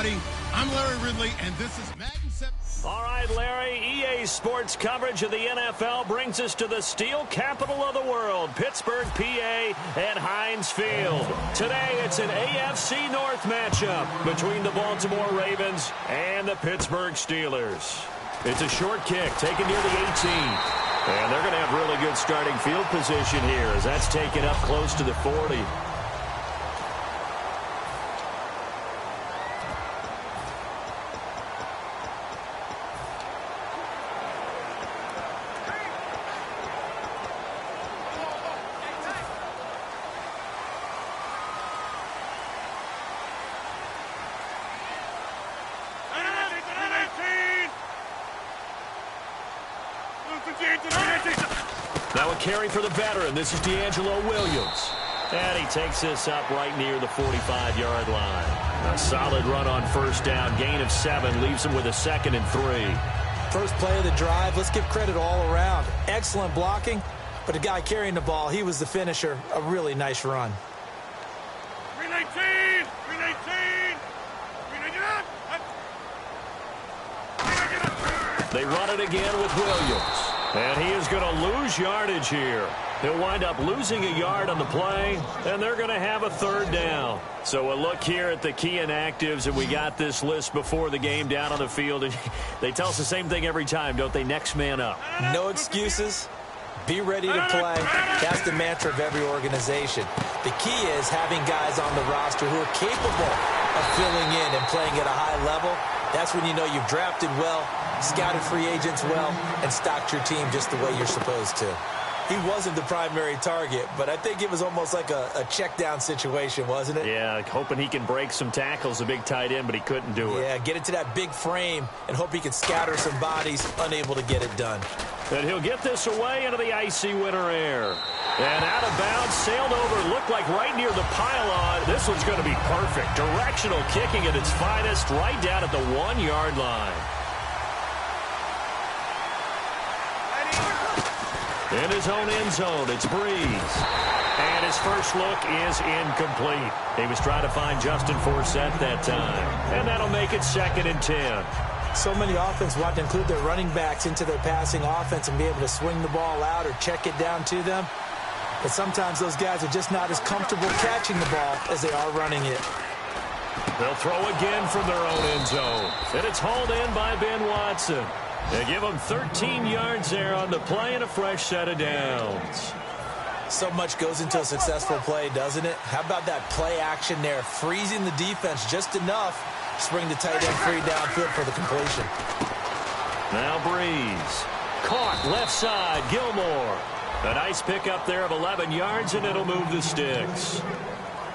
everybody. I'm Larry Ridley, and this is Madden 7. All right, Larry, EA Sports coverage of the NFL brings us to the steel capital of the world, Pittsburgh, PA, at Heinz Field. Today, it's an AFC North matchup between the Baltimore Ravens and the Pittsburgh Steelers. It's a short kick taken near the 18. And they're going to have really good starting field position here as that's taken up close to the 40. Now a carry for the veteran. This is D'Angelo Williams. And he takes this up right near the 45-yard line. A solid run on first down. Gain of 7 leaves him with a 2nd and 3. First play of the drive. Let's give credit all around. Excellent blocking. But the guy carrying the ball, he was the finisher. A really nice run. 319! 319! They run it again with Williams. And he is going to lose yardage here. He'll wind up losing a yard on the play, and they're going to have a 3rd down. So a look here at the key inactives, and we got this list before the game down on the field. And they tell us the same thing every time, don't they? Next man up. No excuses. Be ready to play. That's the mantra of every organization. The key is having guys on the roster who are capable of filling in and playing at a high level. That's when you know you've drafted well, scouted free agents well, and stocked your team just the way you're supposed to. He wasn't the primary target, but I think it was almost like a check-down situation, wasn't it? Yeah, hoping he can break some tackles, a big tight end, but he couldn't do it. Yeah, get into that big frame and hope he can scatter some bodies, unable to get it done. And he'll get this away into the icy winter air. And out of bounds, sailed over, looked like right near the pylon. This one's going to be perfect. Directional kicking at its finest, right down at the 1-yard line. In his own end zone, it's Breeze. And his first look is incomplete. He was trying to find Justin Forsett that time. And that'll make it 2nd and 10. So many offenses want to include their running backs into their passing offense and be able to swing the ball out or check it down to them. But sometimes those guys are just not as comfortable catching the ball as they are running it. They'll throw again from their own end zone. And it's hauled in by Ben Watson. They give him 13 yards there on the play and a fresh set of downs. So much goes into a successful play, doesn't it? How about that play action there, freezing the defense just enough to bring the tight end free downfield for the completion. Now Breeze. Caught left side, Gilmore. A nice pickup there of 11 yards, and it'll move the sticks.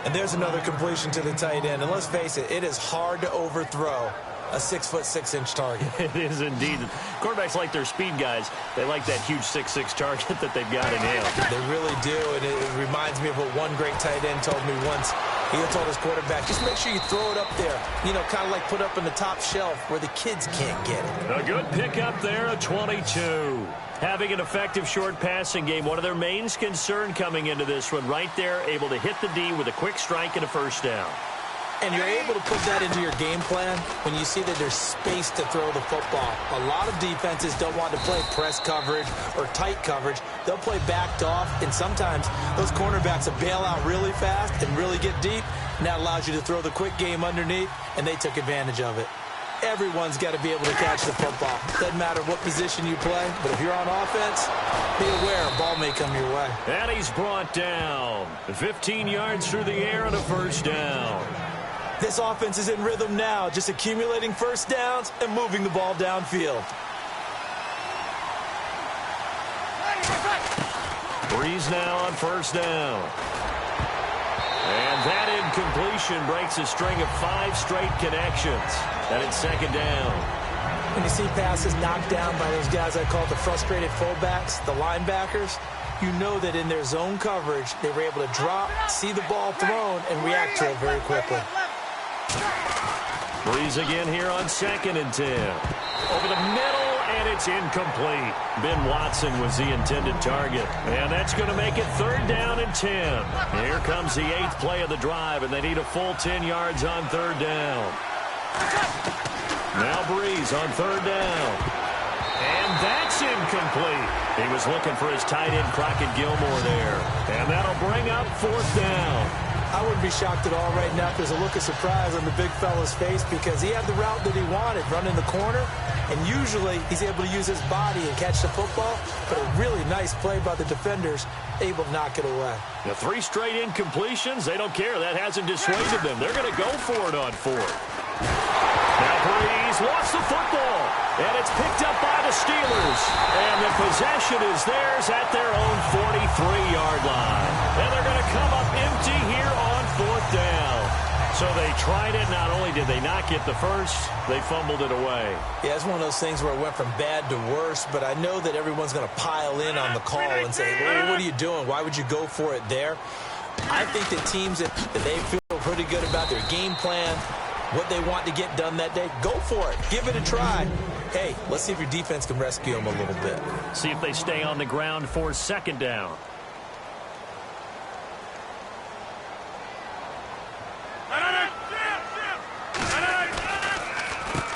And there's another completion to the tight end. And let's face it, it is hard to overthrow a 6'6" target. It is indeed. Quarterbacks like their speed guys. They like that huge 6'6" target that they've got in him. They really do, and it reminds me of what one great tight end told me once. He told his quarterback, just make sure you throw it up there. You know, kind of like put up in the top shelf where the kids can't get it. A good pickup there, a 22. Having an effective short passing game, one of their main concern coming into this one, right there, able to hit the D with a quick strike and a first down. And you're able to put that into your game plan when you see that there's space to throw the football. A lot of defenses don't want to play press coverage or tight coverage. They'll play backed off, and sometimes those cornerbacks will bail out really fast and really get deep, and that allows you to throw the quick game underneath, and they took advantage of it. Everyone's got to be able to catch the football. Doesn't matter what position you play, but if you're on offense, be aware a ball may come your way. And he's brought down. 15 yards through the air and a first down. This offense is in rhythm now, just accumulating first downs and moving the ball downfield. Breeze now on first down. And that incompletion breaks a string of 5 straight connections. And it's 2nd down. When you see passes knocked down by those guys I call the frustrated fullbacks, the linebackers, you know that in their zone coverage, they were able to drop, see the ball thrown, and react to it very quickly. Breeze again here on 2nd and 10. Over the middle, and it's incomplete. Ben Watson was the intended target. And that's going to make it 3rd down and 10. Here comes the 8th play of the drive, and they need a full 10 yards on 3rd down. Now Breeze on third down. And that's incomplete. He was looking for his tight end, Crockett Gilmore, there. And that'll bring up fourth down. I wouldn't be shocked at all right now if there's a look of surprise on the big fella's face because he had the route that he wanted, running the corner. And usually he's able to use his body and catch the football. But a really nice play by the defenders, able to knock it away. The 3 straight incompletions, they don't care. That hasn't dissuaded them. They're going to go for it on fourth. Now Breeze lost the football, and it's picked up by the Steelers. And the possession is theirs at their own 43-yard line. And they're going to come up empty here on fourth down. So they tried it. Not only did they not get the first, they fumbled it away. Yeah, it's one of those things where it went from bad to worse, but I know that everyone's going to pile in on the call and say, well, what are you doing? Why would you go for it there? I think that teams that they feel pretty good about their game plan, what they want to get done that day, go for it. Give it a try. Hey, let's see if your defense can rescue them a little bit. See if they stay on the ground for second down.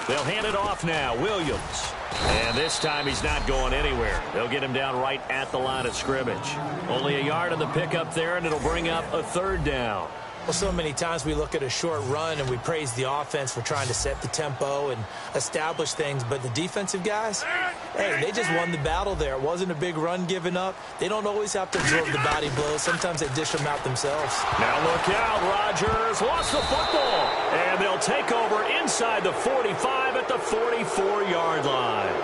They'll hand it off now. Williams. And this time he's not going anywhere. They'll get him down right at the line of scrimmage. Only a yard on the pickup there, and it'll bring up a third down. Well, so many times we look at a short run and we praise the offense for trying to set the tempo and establish things, but the defensive guys, hey, they just won the battle there. It wasn't a big run given up. They don't always have to absorb the body blows. Sometimes they dish them out themselves. Now look out, Rodgers lost the football, and they'll take over inside the 45 at the 44-yard line.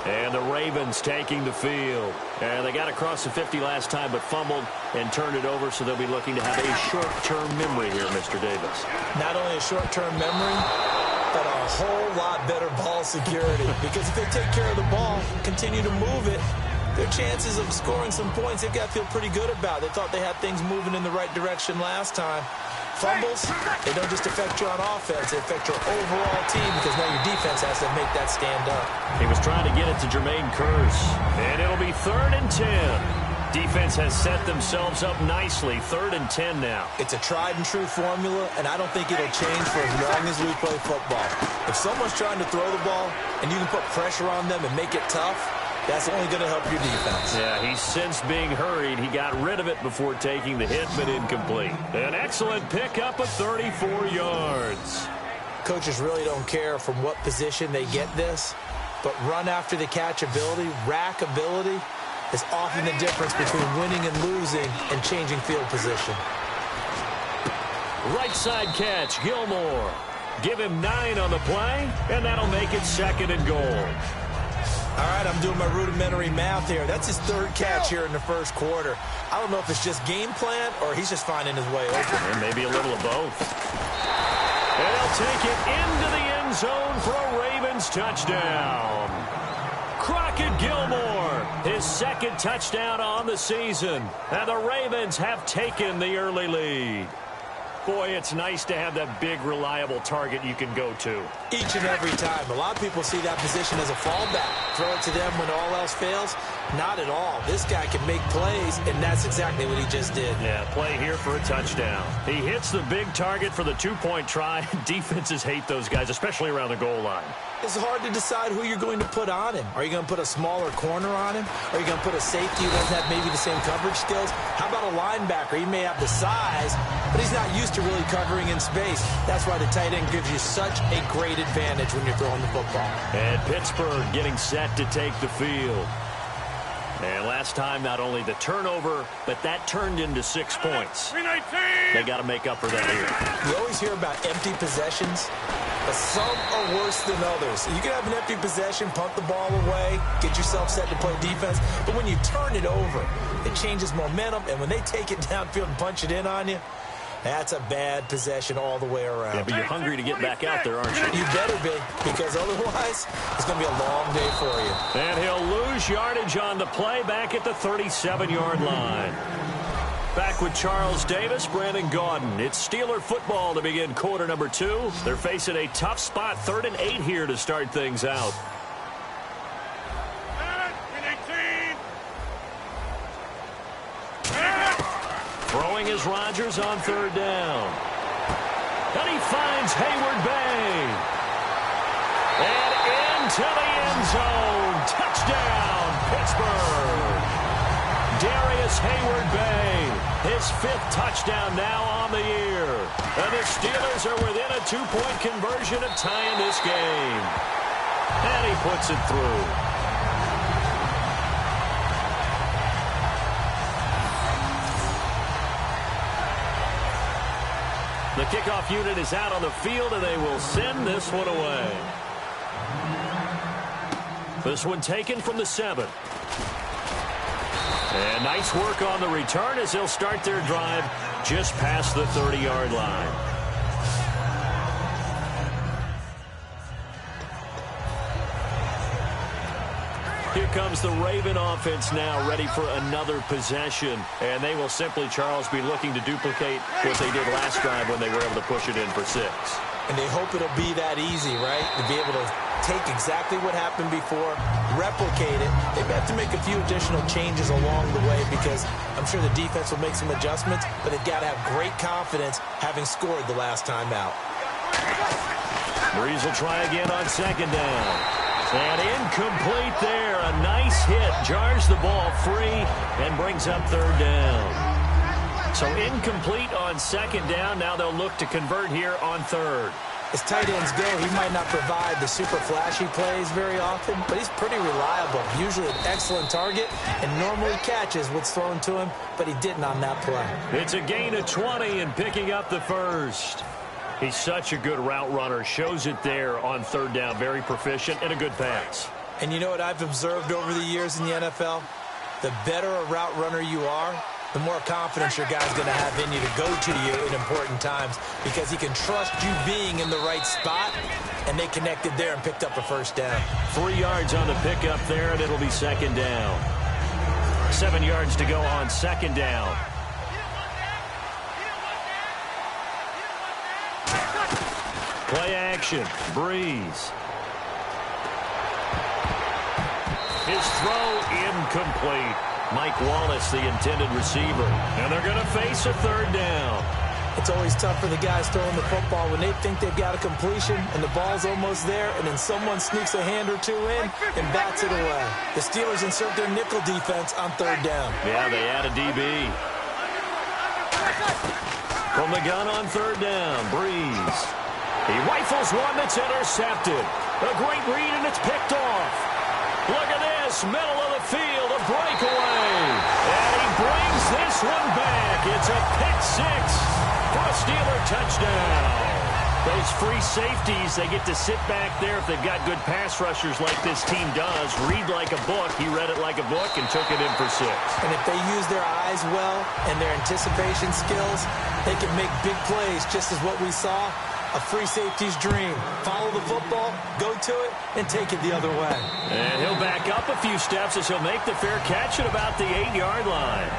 And the Ravens taking the field. And they got across the 50 last time but fumbled and turned it over, so they'll be looking to have a short-term memory here, Mr. Davis. Not only a short-term memory, but a whole lot better ball security. Because if they take care of the ball, continue to move it, their chances of scoring some points, they've got to feel pretty good about. They thought they had things moving in the right direction last time. Fumbles, they don't just affect you on offense, they affect your overall team because now your defense has to make that stand up. He was trying to get it to Jermaine Kearse, and it'll be 3rd and 10. Defense has set themselves up nicely, 3rd and 10 now. It's a tried-and-true formula, and I don't think it'll change for as long as we play football. If someone's trying to throw the ball and you can put pressure on them and make it tough, that's only going to help your defense. Yeah, he's since being hurried. He got rid of it before taking the hit, but incomplete. An excellent pickup of 34 yards. Coaches really don't care from what position they get this, but run after the catch ability, rack ability, is often the difference between winning and losing and changing field position. Right side catch, Gilmore. Give him 9 on the play, and that'll make it 2nd and goal. All right, I'm doing my rudimentary math here. That's his 3rd catch here in the first quarter. I don't know if it's just game plan or he's just finding his way open. And maybe a little of both. And they'll take it into the end zone for a Ravens touchdown. Crockett Gilmore, his 2nd touchdown on the season. And the Ravens have taken the early lead. Boy, it's nice to have that big, reliable target you can go to. Each and every time. A lot of people see that position as a fallback. Throw it to them when all else fails. Not at all. This guy can make plays, and that's exactly what he just did. Yeah, play here for a touchdown. He hits the big target for the 2-point try. Defenses hate those guys, especially around the goal line. It's hard to decide who you're going to put on him. Are you going to put a smaller corner on him? Are you going to put a safety who doesn't have maybe the same coverage skills? How about a linebacker? He may have the size, but he's not used to really covering in space. That's why the tight end gives you such a great advantage when you're throwing the football. And Pittsburgh getting set to take the field. And last time, not only the turnover, but that turned into 6 points. They got to make up for that here. You always hear about empty possessions, but some are worse than others. You can have an empty possession, punt the ball away, get yourself set to play defense, but when you turn it over, it changes momentum, and when they take it downfield and punch it in on you, that's a bad possession all the way around. Yeah, but you're hungry to get back out there, aren't you? You better be, because otherwise, it's going to be a long day for you. And he'll lose yardage on the play back at the 37-yard line. Back with Charles Davis, Brandon Gaudin. It's Steeler football to begin quarter number 2. They're facing a tough spot, 3rd and 8 here to start things out. Throwing is Rodgers on third down. And he finds Hayward Bay. And into the end zone. Touchdown, Pittsburgh. Darius Hayward Bay, his 5th touchdown now on the year. And the Steelers are within a 2-point conversion of tying this game. And he puts it through. The kickoff unit is out on the field, and they will send this one away. This one taken from the 7. And nice work on the return as they'll start their drive just past the 30-yard line. Here comes the Raven offense now, ready for another possession. And they will simply, Charles, be looking to duplicate what they did last drive when they were able to push it in for 6. And they hope it'll be that easy, right? To be able to take exactly what happened before, replicate it. They have to make a few additional changes along the way because I'm sure the defense will make some adjustments, but they've got to have great confidence having scored the last time out. Breeze will try again on second down. And incomplete there. A nice hit. Jars the ball free and brings up third down. So incomplete on second down. Now they'll look to convert here on third. As tight ends go, he might not provide the super flashy plays very often, but he's pretty reliable. Usually an excellent target and normally catches what's thrown to him, but he didn't on that play. It's a gain of 20 and picking up the first. He's such a good route runner. Shows it there on third down. Very proficient and a good pass. And you know what I've observed over the years in the NFL? The better a route runner you are, the more confidence your guy's going to have in you to go to you in important times because he can trust you being in the right spot, and they connected there and picked up a first down. 3 yards on the pickup there, and it'll be second down. 7 yards to go on second down. Play action. Breeze. His throw incomplete. Mike Wallace, the intended receiver. And they're going to face a third down. It's always tough for the guys throwing the football when they think they've got a completion and the ball's almost there, and then someone sneaks a hand or two in and bats it away. The Steelers insert their nickel defense on third down. Yeah, they add a DB. From the gun on third down, Breeze. He rifles one that's intercepted. A great read, and it's picked off. Look at this, middle of the field, a breakaway. And he brings this one back. It's a pick 6 for a Steeler touchdown. Those free safeties, they get to sit back there if they've got good pass rushers like this team does. Read like a book. He read it like a book and took it in for 6. And if they use their eyes well and their anticipation skills, they can make big plays, just as what we saw. A free safety's dream. Follow the football, go to it, and take it the other way. And he'll back up a few steps as he'll make the fair catch at about the 8-yard line.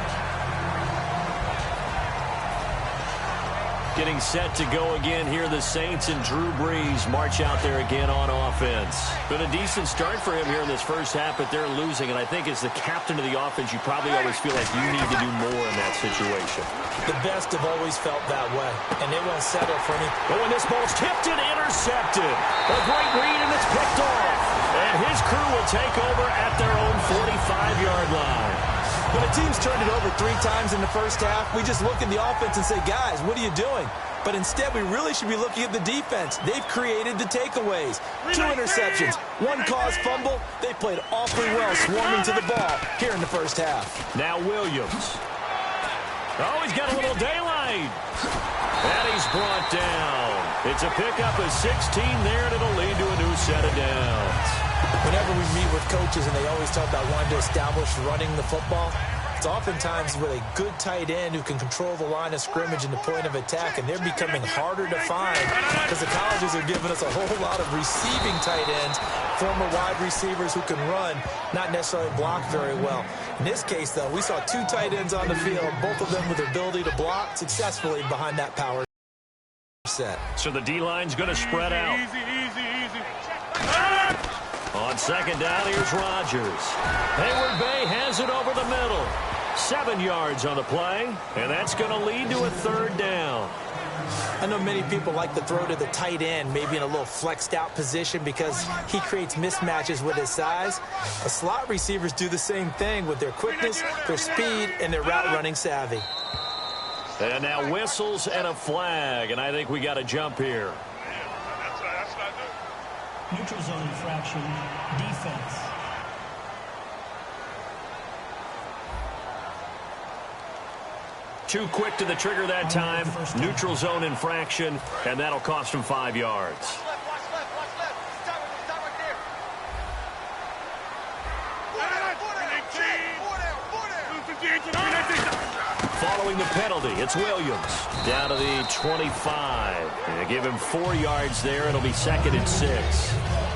Getting set to go again here, the Saints and Drew Brees march out there again on offense. Been a decent start for him here in this first half, but they're losing. And I think as the captain of the offense, you probably always feel like you need to do more in that situation. The best have always felt that way, and they won't settle for any. Oh, and this ball's tipped and intercepted. A great read, and it's picked off. And his crew will take over at their own 45-yard line. When a team's turned it over 3 times in the first half, we just look at the offense and say, guys, what are you doing? But instead, we really should be looking at the defense. They've created the takeaways. 2 interceptions, 1 caused fumble. They played awfully well swarming to the ball here in the first half. Now Williams. Oh, he's got a little daylight. And he's brought down. It's a pickup of 16 there, and it'll lead to a new set of downs. Whenever we meet with coaches and they always talk about wanting to establish running the football, it's oftentimes with a good tight end who can control the line of scrimmage and the point of attack, and they're becoming harder to find because the colleges are giving us a whole lot of receiving tight ends, former wide receivers who can run, not necessarily block very well. In this case, though, we saw 2 tight ends on the field, both of them with the ability to block successfully behind that power set. So the D-line's going to spread out. Easy. On second down, here's Rodgers. Hayward Bay has it over the middle. 7 yards on the play, and that's going to lead to a 3rd down. I know many people like to throw to the tight end, maybe in a little flexed out position because he creates mismatches with his size. The slot receivers do the same thing with their quickness, their speed, and their route running savvy. And now whistles and a flag, and I think we got a jump here. Neutral zone infraction, defense. Too quick to the trigger that time. Neutral zone infraction, and that'll cost him 5 yards. Following the penalty, it's Williams. Down to the 25. They give him 4 yards there. It'll be 2nd and 6.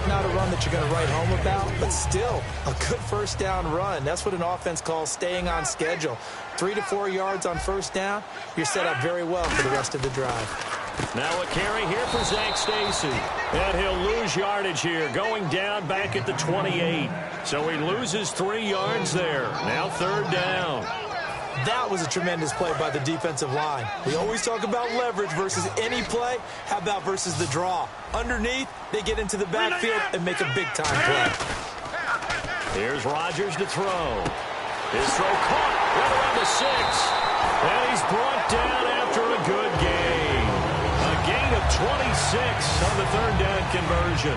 Not a run that you're going to write home about, but still a good 1st down run. That's what an offense calls staying on schedule. 3 to 4 yards on 1st down, you're set up very well for the rest of the drive. Now a carry here for Zach Stacy. And he'll lose yardage here, going down back at the 28. So he loses 3 yards there. Now 3rd down. That was a tremendous play by the defensive line. We always talk about leverage versus any play. How about versus the draw? Underneath, they get into the backfield and make a big-time play. Here's Rodgers to throw. His throw caught right around the 6. And he's brought down after a good gain. A gain of 26 on the 3rd down conversion.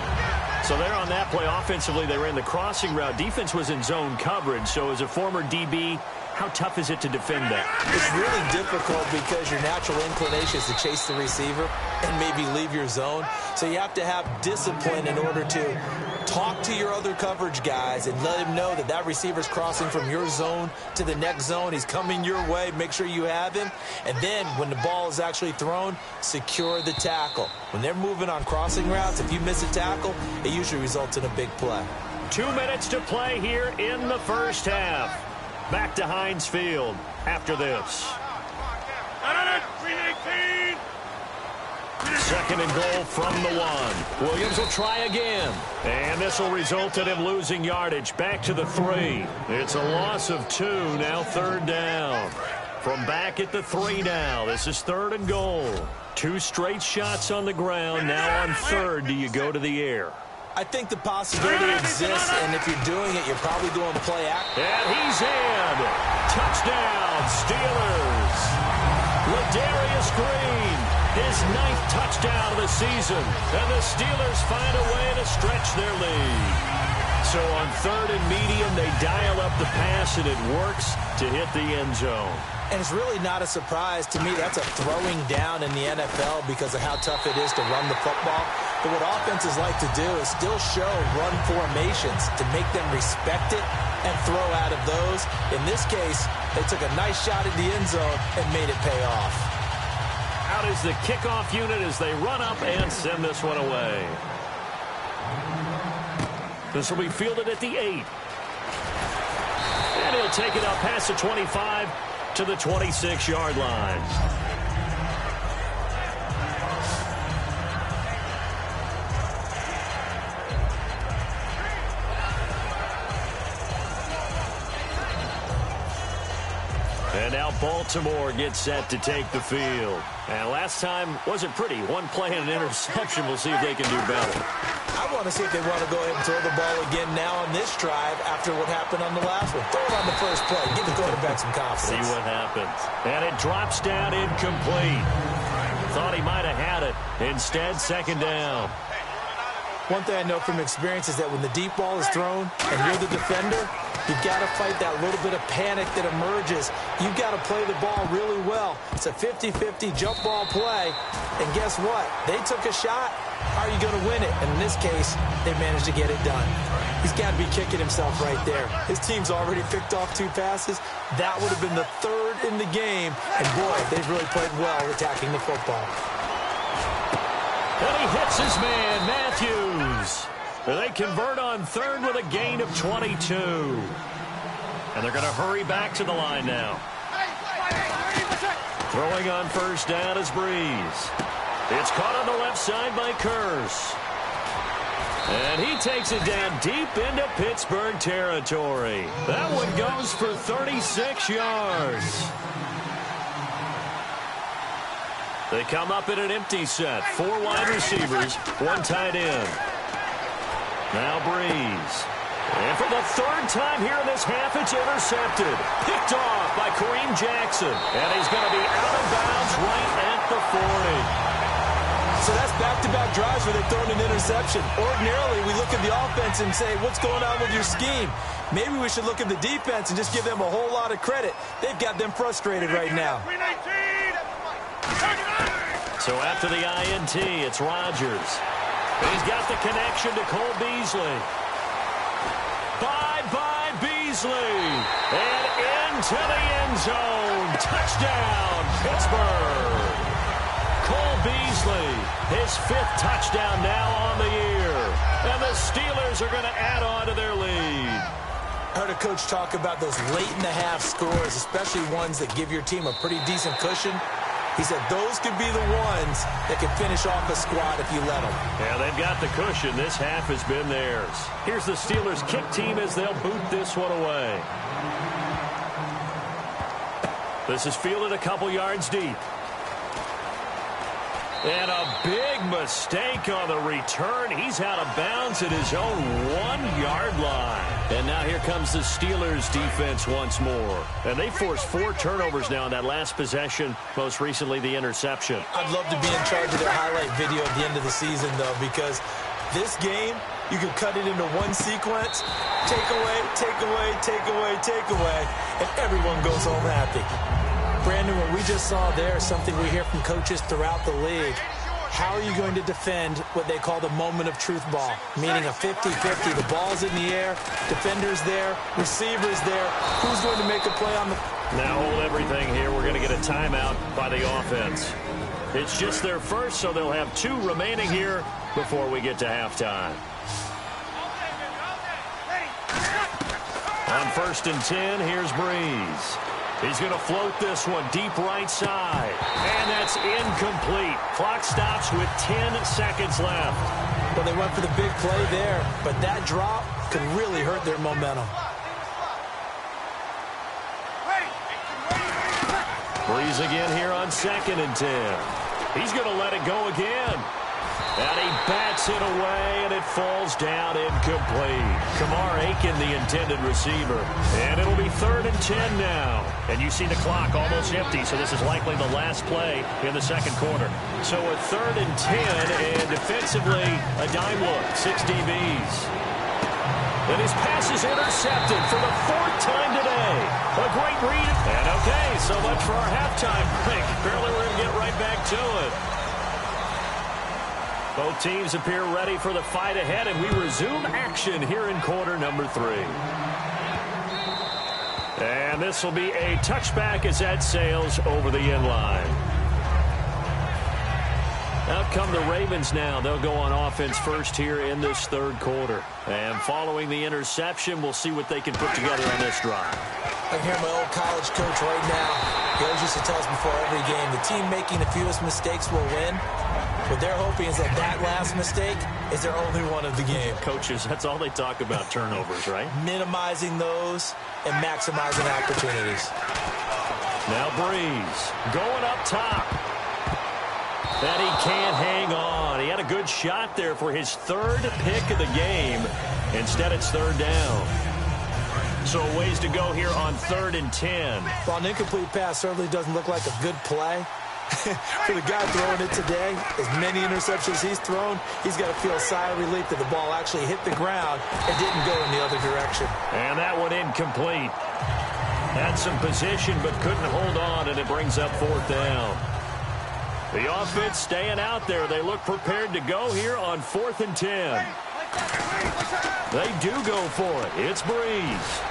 So there on that play, offensively, they ran the crossing route. Defense was in zone coverage. So as a former DB, how tough is it to defend that? It's really difficult because your natural inclination is to chase the receiver and maybe leave your zone. So you have to have discipline in order to talk to your other coverage guys and let him know that that receiver's crossing from your zone to the next zone. He's coming your way. Make sure you have him. And then when the ball is actually thrown, secure the tackle. When they're moving on crossing routes, if you miss a tackle, it usually results in a big play. 2 minutes to play here in the 1st half. Back to Heinz Field after this. 2nd and goal from the 1. Williams will try again. And this will result in him losing yardage. Back to the 3. It's a loss of 2. Now 3rd down. From back at the 3 now. This is 3rd and goal. 2 straight shots on the ground. Now on 3rd, do you go to the air? I think the possibility exists, and if you're doing it, you're probably doing play act. And he's in. Touchdown, Steelers. Ladarius Green, his 9th touchdown of the season. And the Steelers find a way to stretch their lead. So on 3rd and medium, they dial up the pass, and it works to hit the end zone. And it's really not a surprise to me. That's a throwing down in the NFL because of how tough it is to run the football. But what offenses like to do is still show run formations to make them respect it and throw out of those. In this case, they took a nice shot at the end zone and made it pay off. Out is the kickoff unit as they run up and send this one away. This will be fielded at the 8. And he'll take it up past the 25 to the 26-yard line. And now Baltimore gets set to take the field. And last time wasn't pretty. One play and an interception. We'll see if they can do better. I want to see if they want to go ahead and throw the ball again now on this drive after what happened on the last one. Throw it on the first play. Give the quarterback some confidence. See what happens. And it drops down incomplete. Thought he might have had it. Instead, 2nd down. One thing I know from experience is that when the deep ball is thrown and you're the defender, you've got to fight that little bit of panic that emerges. You've got to play the ball really well. It's a 50-50 jump ball play. And guess what? They took a shot. How are you going to win it? And in this case, they managed to get it done. He's got to be kicking himself right there. His team's already picked off 2 passes. That would have been the 3rd in the game. And boy, they've really played well attacking the football. And he hits his man, Matthews. They convert on 3rd with a gain of 22. And they're going to hurry back to the line now. Throwing on 1st down is Breeze. It's caught on the left side by Kearse. And he takes it down deep into Pittsburgh territory. That one goes for 36 yards. They come up in an empty set. 4 wide receivers, 1 tight end. Now Breeze. And for the 3rd time here in this half, it's intercepted. Picked off by Kareem Jackson. And he's going to be out of bounds right at the 40. So that's back-to-back drives where they've thrown an interception. Ordinarily, we look at the offense and say, what's going on with your scheme? Maybe we should look at the defense and just give them a whole lot of credit. They've got them frustrated right now. So after the INT, it's Rodgers. He's got the connection to Cole Beasley. Bye-bye, Beasley. And into the end zone. Touchdown, Pittsburgh. Cole Beasley, his 5th touchdown now on the year. And the Steelers are going to add on to their lead. I heard a coach talk about those late-in-the-half scores, especially ones that give your team a pretty decent cushion. He said those could be the ones that could finish off a squad if you let them. Yeah, they've got the cushion. This half has been theirs. Here's the Steelers' kick team as they'll boot this one away. This is fielded a couple yards deep. And a big mistake on the return. He's out of bounds at his own 1-yard line. And now here comes the Steelers defense once more. And they forced 4 turnovers now in that last possession, most recently the interception. I'd love to be in charge of their highlight video at the end of the season, though, because this game, you can cut it into one sequence, take away, take away, take away, take away, and everyone goes home happy. Brandon, what we just saw there is something we hear from coaches throughout the league. How are you going to defend what they call the moment of truth ball, meaning a 50-50? The ball's in the air, defenders there, receivers there. Who's going to make a play on the... Now hold everything here. We're going to get a timeout by the offense. It's just their first, so they'll have 2 remaining here before we get to halftime. On 1st and 10, here's Breeze. He's going to float this one deep right side. And that's incomplete. Clock stops with 10 seconds left. Well, they went for the big play there, but that drop could really hurt their momentum. Breeze again here on 2nd and 10. He's going to let it go again. And he bats it away, and it falls down incomplete. Kamar Aiken, the intended receiver. And it'll be 3rd and 10 now. And you see the clock almost empty, so this is likely the last play in the 2nd quarter. So a 3rd and 10, and defensively, a dime look, 6 DBs. And his pass is intercepted for the 4th time today. A great read. And okay, so much for our halftime break. Apparently we're going to get right back to it. Both teams appear ready for the fight ahead, and we resume action here in quarter number 3. And this will be a touchback as that sails over the end line. Out come the Ravens now. They'll go on offense first here in this 3rd quarter. And following the interception, we'll see what they can put together on this drive. I hear my old college coach right now. He always used to tell us before every game, the team making the fewest mistakes will win. What they're hoping is that last mistake is their only one of the game. Coaches, that's all they talk about, turnovers, right? Minimizing those and maximizing opportunities. Now Breeze going up top. And he can't hang on. He had a good shot there for his 3rd pick of the game. Instead, it's 3rd down. So a ways to go here on 3rd and 10. Well, an incomplete pass certainly doesn't look like a good play. For the guy throwing it today, as many interceptions he's thrown, he's got to feel a sigh of relief that the ball actually hit the ground and didn't go in the other direction. And that one incomplete. Had some position but couldn't hold on, and it brings up 4th down. The offense staying out there. They look prepared to go here on 4th and 10. They do go for it. It's Breeze.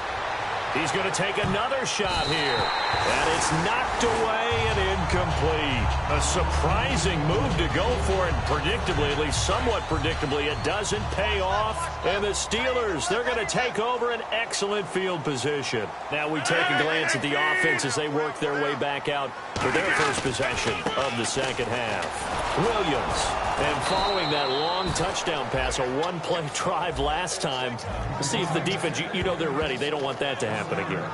He's going to take another shot here. And it's knocked away and incomplete. A surprising move to go for it. Predictably, at least somewhat predictably, it doesn't pay off. And the Steelers, they're going to take over an excellent field position. Now we take a glance at the offense as they work their way back out for their first possession of the 2nd half. Williams And following that long touchdown pass, a one-play drive last time, see if the defense, you know they're ready. They don't want that to happen again.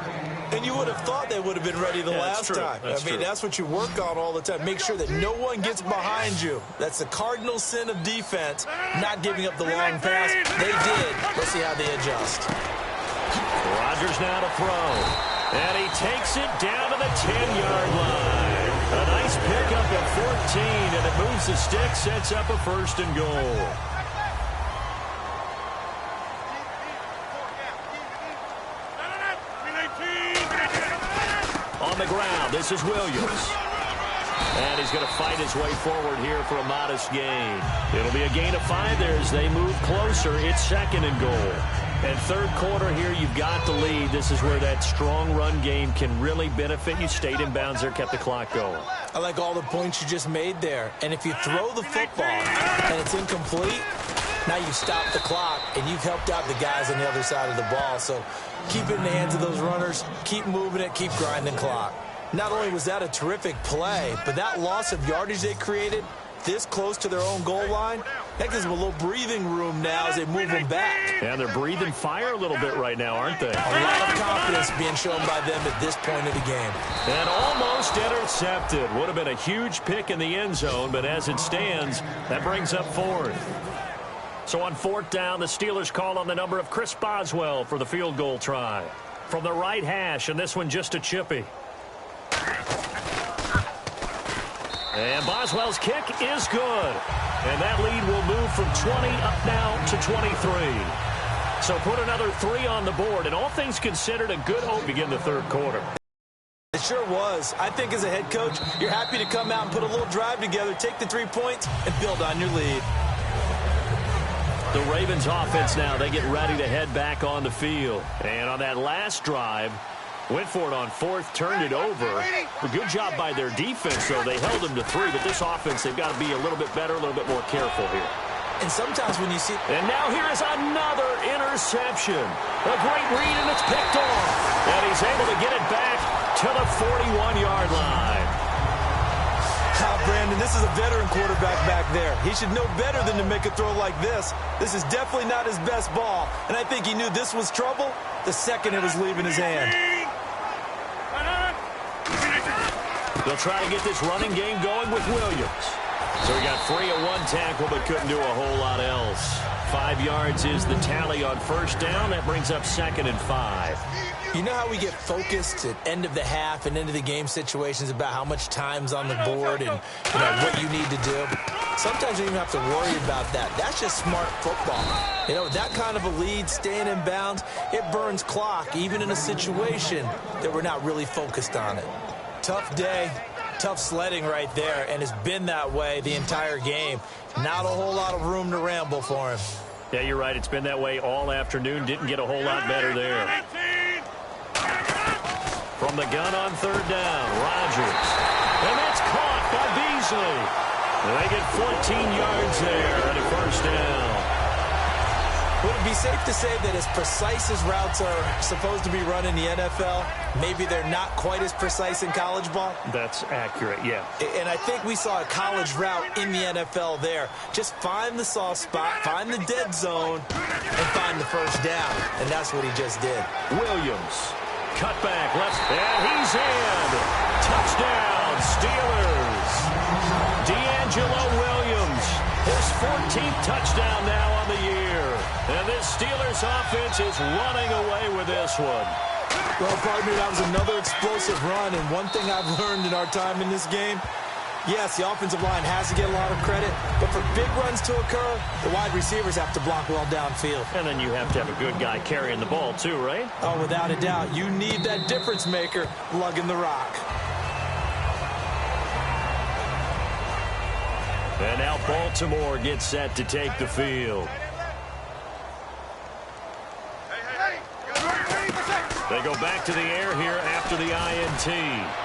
And you would have thought they would have been ready the last time. I mean, that's what you work on all the time. Make sure that no one gets behind you. That's the cardinal sin of defense, not giving up the long pass. They did. Let's see how they adjust. Rodgers now to throw. And he takes it down to the 10-yard line. A nice pickup at 14, and it moves the stick, sets up a 1st and goal. On the ground, this is Williams. And he's going to fight his way forward here for a modest gain. It'll be a gain of 5 there as they move closer. It's 2nd and goal. And 3rd quarter here, you've got the lead. This is where that strong run game can really benefit you. Stayed in bounds there, kept the clock going. I like all the points you just made there. And if you throw the football and it's incomplete, now you've stopped the clock and you've helped out the guys on the other side of the ball. So keep it in the hands of those runners. Keep moving it. Keep grinding clock. Not only was that a terrific play, but that loss of yardage they created this close to their own goal line, that gives them a little breathing room now as they move them back. Yeah, they're breathing fire a little bit right now, aren't they? A lot of confidence being shown by them at this point of the game. And almost intercepted. Would have been a huge pick in the end zone, but as it stands, that brings up 4th. So on 4th down, the Steelers call on the number of Chris Boswell for the field goal try. From the right hash, and this one just a chippy. And Boswell's kick is good. And that lead will move from 20 up now to 23. So put another 3 on the board. And all things considered, a good hope to begin the 3rd quarter. It sure was. I think as a head coach, you're happy to come out and put a little drive together, take the 3 points, and build on your lead. The Ravens offense now, they get ready to head back on the field. And on that last drive, went for it on 4th, turned it over. A good job by their defense, though. They held them to 3, but this offense, they've got to be a little bit better, a little bit more careful here. And sometimes when you see... And now here is another interception. A great read, and it's picked off. And he's able to get it back to the 41-yard line. Brandon, this is a veteran quarterback back there. He should know better than to make a throw like this. This is definitely not his best ball. And I think he knew this was trouble the second it was leaving his hand. They'll try to get this running game going with Williams. So he got free at 1 tackle, but couldn't do a whole lot else. 5 yards is the tally on 1st down. That brings up 2nd and 5. You know how we get focused at end of the half and into the game situations about how much time's on the board and what you need to do? Sometimes you don't even have to worry about that. That's just smart football. That kind of a lead, staying in bounds, it burns clock, even in a situation that we're not really focused on it. Tough day, tough sledding right there, and it's been that way the entire game. Not a whole lot of room to ramble for him. Yeah, you're right. It's been that way all afternoon. Didn't get a whole lot better there. From the gun on 3rd down, Rodgers. And that's caught by Beasley. And they get 14 yards there at a 1st down. Would it be safe to say that as precise as routes are supposed to be run in the NFL, maybe they're not quite as precise in college ball? That's accurate, yeah. And I think we saw a college route in the NFL there. Just find the soft spot, find the dead zone, and find the 1st down. And that's what he just did. Williams. Cut back, left, and he's in. Touchdown, Steelers. D'Angelo Williams, his 14th touchdown now on the year. And this Steelers offense is running away with this one. Well, pardon me, that was another explosive run, and one thing I've learned in our time in this game, yes, the offensive line has to get a lot of credit, but for big runs to occur, the wide receivers have to block well downfield. And then you have to have a good guy carrying the ball too, right? Oh, without a doubt. You need that difference maker lugging the rock. And now Baltimore gets set to take the field. They go back to the air here after the INT.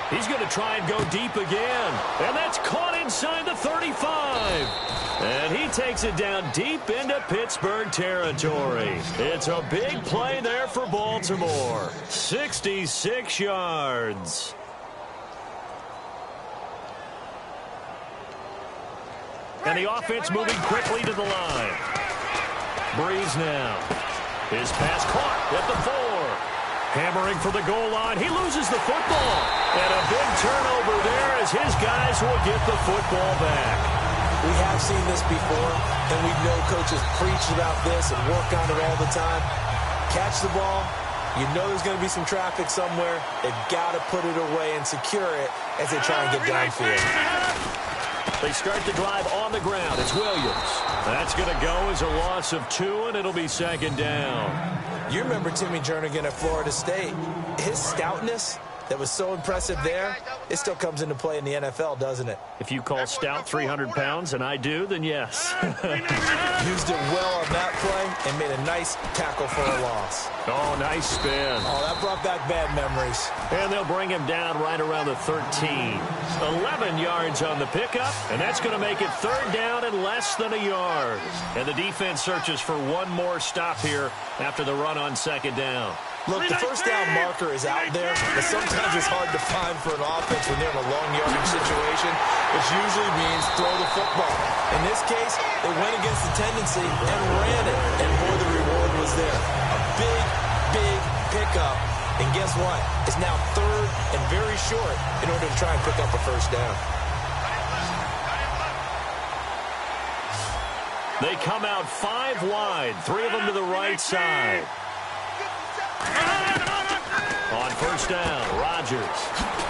He's going to try and go deep again. And that's caught inside the 35. And he takes it down deep into Pittsburgh territory. It's a big play there for Baltimore. 66 yards. And the offense moving quickly to the line. Breeze now. His pass caught at the 4. Hammering for the goal line. He loses the football. And a big turnover there as his guys will get the football back. We have seen this before, and we know coaches preach about this and work on it all the time. Catch the ball. You know there's going to be some traffic somewhere. They've got to put it away and secure it as they try and get downfield. They start the drive on the ground. It's Williams. That's going to go as a loss of 2, and it'll be second down. You remember Timmy Jernigan at Florida State. His stoutness that was so impressive there, it still comes into play in the NFL, doesn't it? If you call stout 300 pounds, and I do, then yes. Used it well on that play and made a nice tackle for a loss. Oh, nice spin. Oh, that brought back bad memories. And they'll bring him down right around the 13. 11 yards on the pickup, and that's going to make it third down and less than a yard. And the defense searches for one more stop here after the run on second down. Look, the first down marker is out there, but sometimes it's hard to find for an offense when they're in a long yardage situation, which usually means throw the football. In this case, they went against the tendency and ran it, and boy, the reward was there. A big, big pickup, and guess what? It's now third and very short in order to try and pick up a first down. They come out 5 wide, 3 of them to the right side. On first down, Rodgers.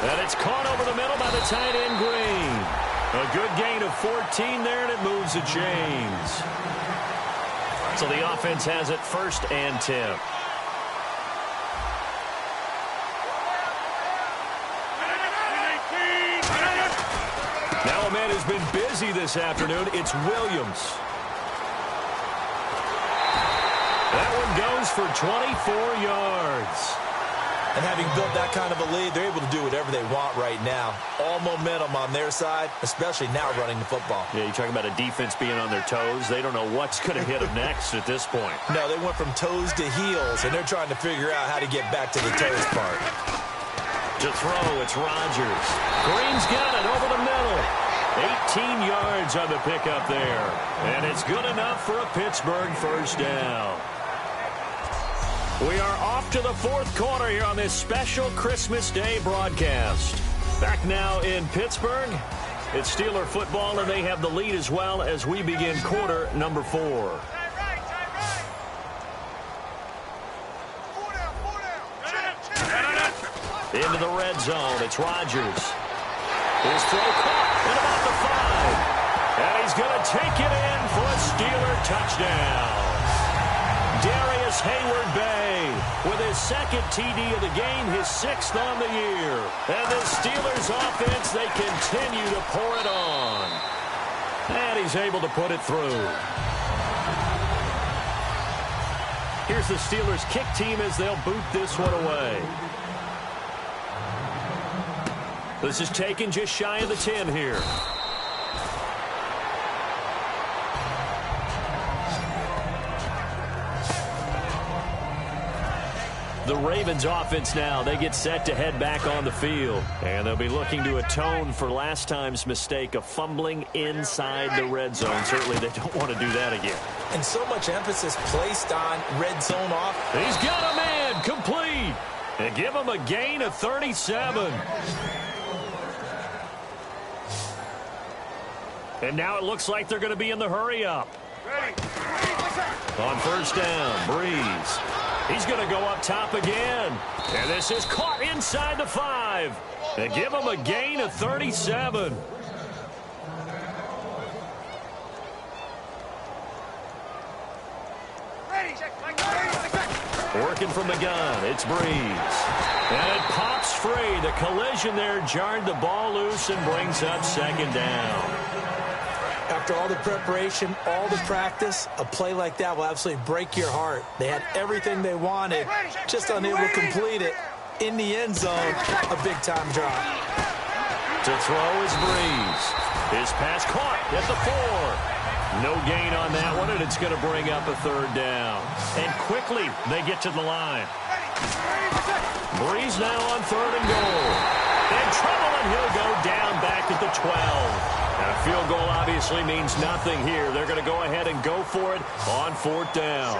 And it's caught over the middle by the tight end, Green. A good gain of 14 there, and it moves the chains. So the offense has it 1st and 10. Now a man who's been busy this afternoon. It's Williams. That one goes for 24 yards. And having built that kind of a lead, they're able to do whatever they want right now. All momentum on their side, especially now running the football. Yeah, you're talking about a defense being on their toes. They don't know what's going to hit them next at this point. No, they went from toes to heels, and they're trying to figure out how to get back to the toes part. To throw, it's Rodgers. Green's got it over the middle. 18 yards on the pickup there. And it's good enough for a Pittsburgh first down. We are off to the 4th quarter here on this special Christmas Day broadcast. Back now in Pittsburgh, it's Steeler football, and they have the lead as well as we begin quarter number 4. Into the red zone, it's Rodgers. His throw caught at about the 5. And he's going to take it in for a Steeler touchdown. Darius Hayward-Bay with his 2nd TD of the game, his 6th on the year. And the Steelers offense, they continue to pour it on. And he's able to put it through. Here's the Steelers kick team as they'll boot this one away. This is taken just shy of the 10 here. The Ravens offense now, they get set to head back on the field. And they'll be looking to atone for last time's mistake of fumbling inside the red zone. Certainly they don't want to do that again. And so much emphasis placed on red zone off. He's got a man complete. And give him a gain of 37. And now it looks like they're going to be in the hurry up. On first down, Breeze. He's going to go up top again. And this is caught inside the 5. And give him a gain of 37. Working from the gun, it's Breeze. And it pops free. The collision there jarred the ball loose and brings up second down. After all the preparation, all the practice, a play like that will absolutely break your heart. They had everything they wanted, just unable to complete it. In the end zone, a big-time drop. To throw is Breeze. His pass caught at the 4. No gain on that one, and it's going to bring up a third down. And quickly, they get to the line. Breeze now on 3rd and goal. In trouble, and he'll go down back at the 12. And a field goal obviously means nothing here. They're going to go ahead and go for it on 4th down.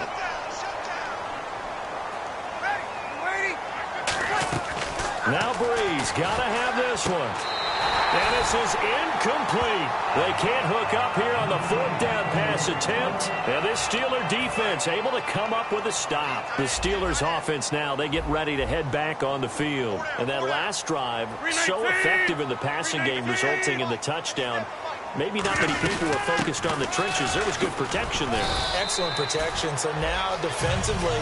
Now Breeze got to have this one. And this is incomplete. They can't hook up here on the 4th down pass attempt. And this Steeler defense able to come up with a stop. The Steelers offense now, they get ready to head back on the field. And that last drive, so effective in the passing game, resulting in the touchdown. Maybe not many people were focused on the trenches. There was good protection there. Excellent protection. So now defensively,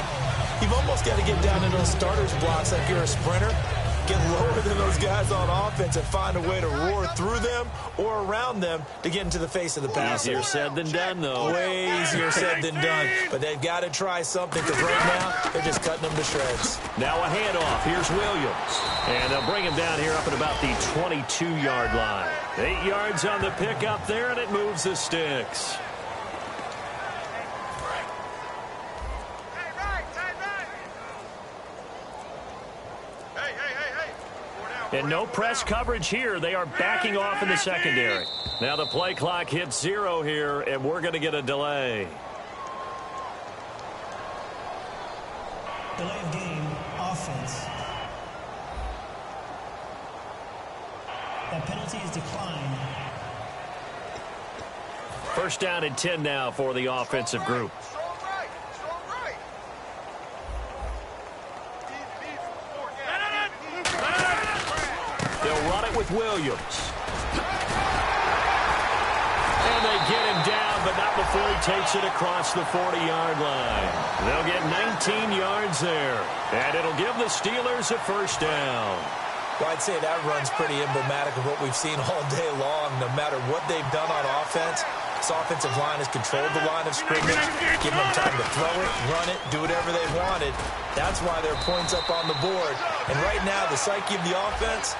you've almost got to get down in those starters blocks like you're a sprinter. Get lower than those guys on offense and find a way to roar through them or around them to get into the face of the passer. Easier said than done, though. Way easier said than done. But they've got to try something because right now they're just cutting them to shreds. Now a handoff. Here's Williams. And they'll bring him down here up at about the 22-yard line. 8 yards on the pickup there, and it moves the sticks. And no press coverage here. They are backing off in the secondary. Now the play clock hits 0 here, and we're going to get a delay. Delay of game, offense. That penalty is declined. 1st down and 10 now for the offensive group. They'll run it with Williams. And they get him down, but not before he takes it across the 40-yard line. They'll get 19 yards there. And it'll give the Steelers a 1st down. Well, I'd say that run's pretty emblematic of what we've seen all day long. No matter what they've done on offense, this offensive line has controlled the line of scrimmage, giving them time to throw it, run it, do whatever they wanted. That's why there are points up on the board. And right now, the psyche of the offense,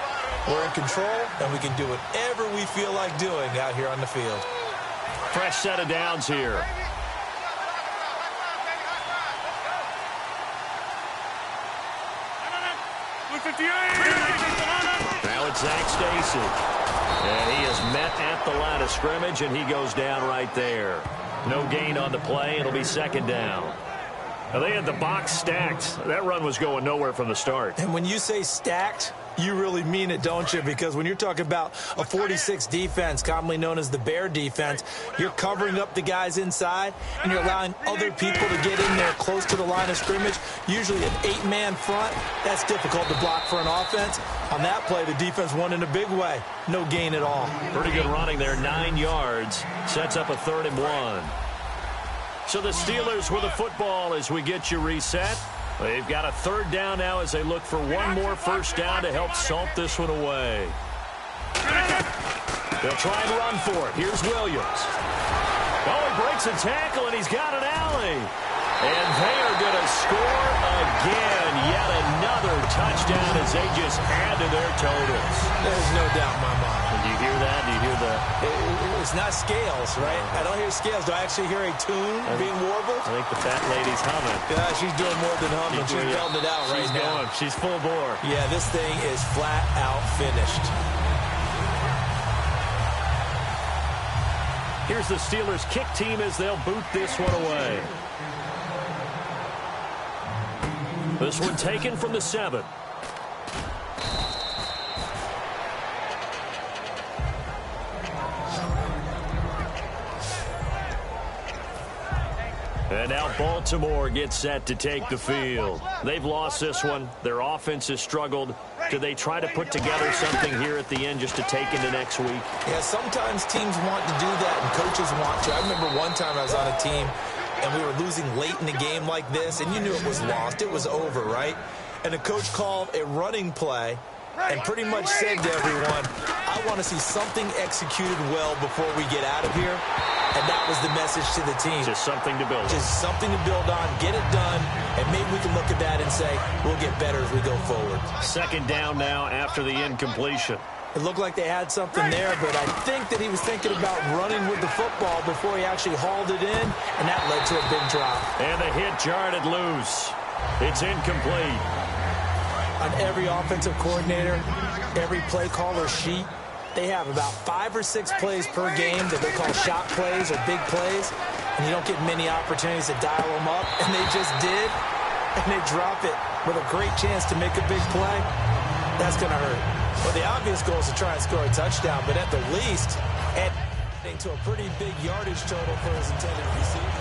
we're in control, and we can do whatever we feel like doing out here on the field. Fresh set of downs here. Now it's Zach Stacy. And he is met at the line of scrimmage, and he goes down right there. No gain on the play. It'll be 2nd down. Now they had the box stacked. That run was going nowhere from the start. And when you say stacked, you really mean it, don't you? Because when you're talking about a 46 defense, commonly known as the Bear defense, you're covering up the guys inside, and you're allowing other people to get in there close to the line of scrimmage. Usually an 8-man front, that's difficult to block for an offense. On that play, the defense won in a big way. No gain at all. Pretty good running there, 9 yards. Sets up a 3rd and 1. So the Steelers with the football as we get you reset. They've got a 3rd down now as they look for one more 1st down to help salt this one away. They'll try and run for it. Here's Williams. Oh, he breaks a tackle, and he's got an alley. And they are going to score again. Yet another touchdown as they just add to their totals. There's no doubt in my mind. Do you hear that? Do you hear that? It's not scales, right? I don't hear scales. Do I actually hear a tune being warbled? I think the fat lady's humming. Yeah, she's doing more than humming. She's belting it out right now. She's full bore. Yeah, this thing is flat out finished. Here's the Steelers kick team as they'll boot this one away. This one taken from the 7. And now Baltimore gets set to take the field. They've lost this one. Their offense has struggled. Do they try to put together something here at the end just to take into next week? Yeah, sometimes teams want to do that and coaches want to. I remember one time I was on a team and we were losing late in the game like this, and you knew it was lost. It was over, right? And the coach called a running play and pretty much said to everyone, I want to see something executed well before we get out of here. And that was the message to the team. Just something to build on. Just something to build on, get it done, and maybe we can look at that and say, we'll get better as we go forward. 2nd down now after the incompletion. It looked like they had something there, but I think that he was thinking about running with the football before he actually hauled it in, and that led to a big drop. And the hit jarred it loose. It's incomplete. on every offensive coordinator, every play caller sheet, they have about 5 or 6 plays per game that they call shot plays or big plays, and you don't get many opportunities to dial them up, and they just did, and they drop it with a great chance to make a big play. That's going to hurt. Well, the obvious goal is to try and score a touchdown, but at the least, adding to a pretty big yardage total for his intended receiver.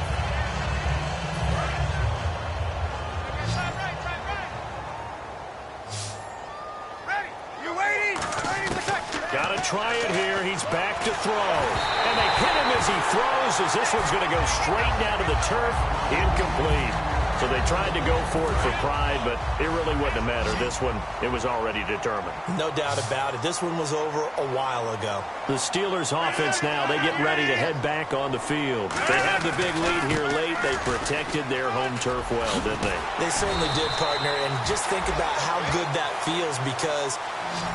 Got to try it here. He's back to throw. And they hit him as he throws, as this one's going to go straight down to the turf. Incomplete. So they tried to go for it for pride, but it really wouldn't have mattered. This one, it was already determined. No doubt about it. This one was over a while ago. The Steelers offense now, they get ready to head back on the field. They have the big lead here late. They protected their home turf well, didn't they? They certainly did, partner. And just think about how good that feels, because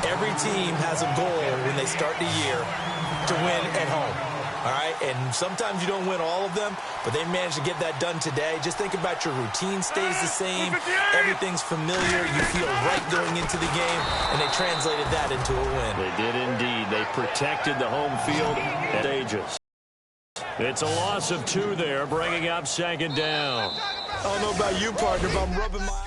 every team has a goal when they start the year to win at home. All right, and sometimes you don't win all of them, but they managed to get that done today. Just think about your routine stays the same. Everything's familiar. You feel right going into the game, and they translated that into a win. They did indeed. They protected the home field at ages. It's a loss of 2 there, bringing up second down. I don't know about you, partner, but I'm rubbing my